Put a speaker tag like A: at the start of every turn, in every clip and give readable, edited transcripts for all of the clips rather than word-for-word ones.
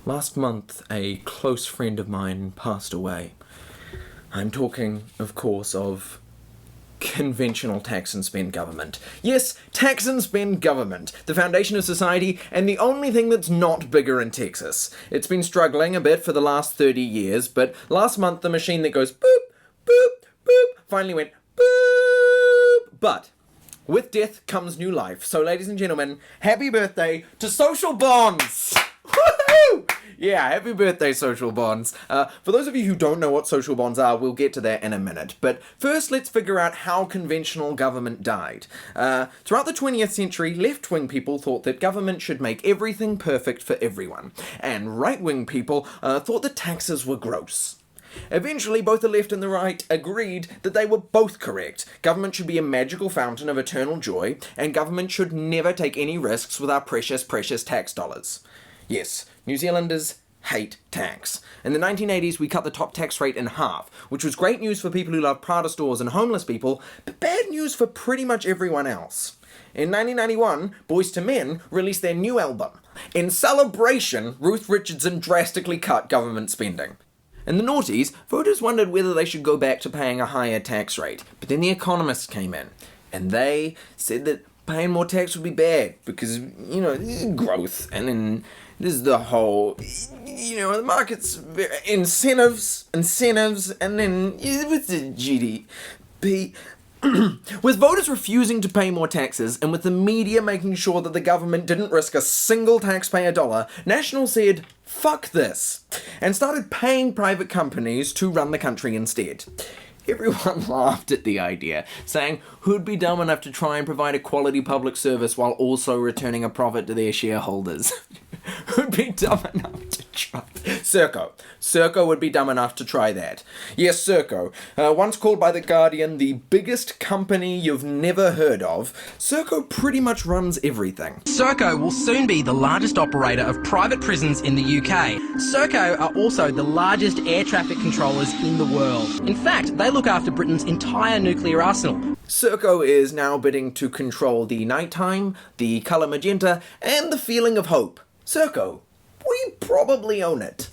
A: Last month, a close friend of mine passed away. I'm talking, of course, of conventional tax and spend government. Yes, tax and spend government, the foundation of society, and the only thing that's not bigger in Texas. It's been struggling a bit for the last 30 years, but last month the machine that goes boop, boop, boop, finally went boop. But with death comes new life. So ladies and gentlemen, happy birthday to social bonds! Woohoo! Yeah, happy birthday, social bonds. For those of you who don't know what social bonds are, we'll get to that in a minute. But first, let's figure out how conventional government died. Throughout the 20th century, left-wing people thought that government should make everything perfect for everyone. And right-wing people thought that taxes were gross. Eventually, both the left and the right agreed that they were both correct. Government should be a magical fountain of eternal joy, and government should never take any risks with our precious, precious tax dollars. Yes, New Zealanders hate tax. In the 1980s, we cut the top tax rate in half, which was great news for people who love Prada stores and homeless people, but bad news for pretty much everyone else. In 1991, Boyz II Men released their new album. In celebration, Ruth Richardson drastically cut government spending. In the noughties, voters wondered whether they should go back to paying a higher tax rate, but then the economists came in, and they said that paying more tax would be bad, because, this is growth, and then there's the whole, the market's incentives, and then with the GDP. With voters refusing to pay more taxes, and with the media making sure that the government didn't risk a single taxpayer dollar, National said, fuck this, and started paying private companies to run the country instead. Everyone laughed at the idea, saying who'd be dumb enough to try and provide a quality public service while also returning a profit to their shareholders? Who'd be dumb enough to try? Serco would be dumb enough to try that. Yes, Serco. Once called by The Guardian the biggest company you've never heard of, Serco pretty much runs everything.
B: Serco will soon be the largest operator of private prisons in the UK. Serco are also the largest air traffic controllers in the world. In fact, they look after Britain's entire nuclear arsenal.
A: Serco is now bidding to control the nighttime, the colour magenta, and the feeling of hope. Serco, we probably own it.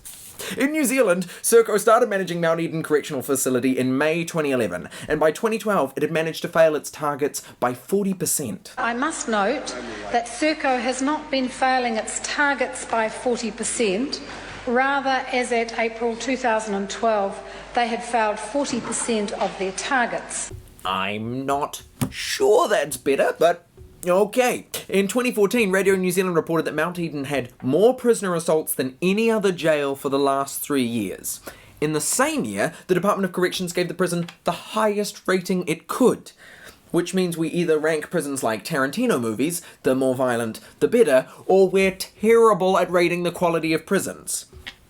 A: In New Zealand, Serco started managing Mount Eden Correctional Facility in May 2011, and by 2012 it had managed to fail its targets by 40%.
C: I must note that Serco has not been failing its targets by 40%. Rather, as at April 2012, they had failed 40% of their targets.
A: I'm not sure that's better, but okay. In 2014, Radio New Zealand reported that Mount Eden had more prisoner assaults than any other jail for the last 3 years. In the same year, the Department of Corrections gave the prison the highest rating it could, which means we either rank prisons like Tarantino movies, the more violent, the better, or we're terrible at rating the quality of prisons.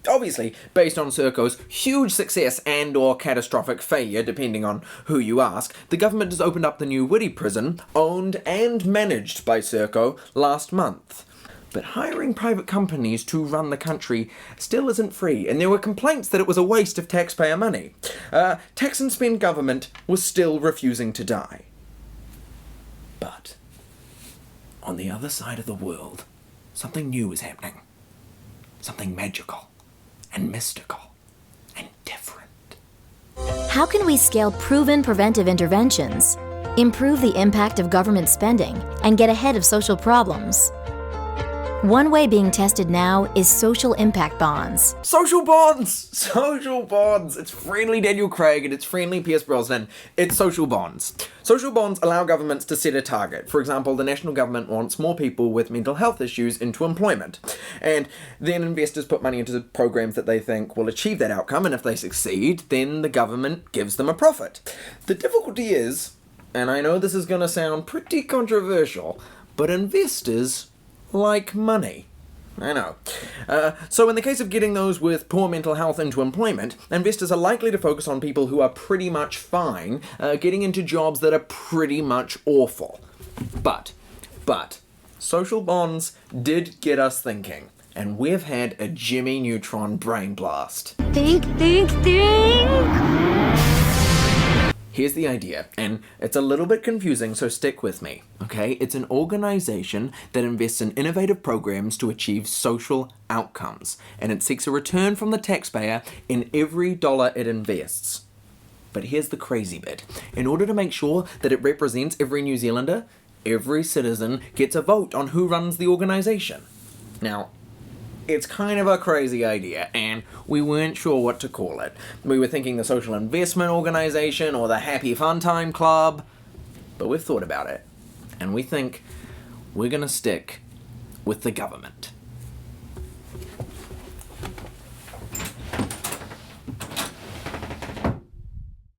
A: Obviously, based on Serco's huge success and or catastrophic failure, depending on who you ask, the government has opened up the new Whitty prison, owned and managed by Serco, last month. But hiring private companies to run the country still isn't free, and there were complaints that it was a waste of taxpayer money. Tax and spend government was still refusing to die. But on the other side of the world, something new is happening. Something magical and mystical and different.
D: How can we scale proven preventive interventions, improve the impact of government spending, and get ahead of social problems? One way being tested now is social impact bonds.
A: Social bonds! Social bonds! It's friendly Daniel Craig and it's friendly Pierce Brosnan. It's social bonds. Social bonds allow governments to set a target. For example, the national government wants more people with mental health issues into employment. And then investors put money into the programs that they think will achieve that outcome, and if they succeed, then the government gives them a profit. The difficulty is, and I know this is going to sound pretty controversial, but investors like money. I know. So in the case of getting those with poor mental health into employment, investors are likely to focus on people who are pretty much fine, getting into jobs that are pretty much awful. But, social bonds did get us thinking, and we've had a Jimmy Neutron brain blast.
D: Think.
A: Here's the idea, and it's a little bit confusing, so stick with me, Okay, it's an organization that invests in innovative programs to achieve social outcomes, and it seeks a return from the taxpayer in every dollar it invests. But here's the crazy bit. In order to make sure that it represents every New Zealander, every citizen gets a vote on who runs the organization. Now, it's kind of a crazy idea, and we weren't sure what to call it. We were thinking the Social Investment Organization or the Happy Fun Time Club, but we've thought about it, and we think we're going to stick with the government.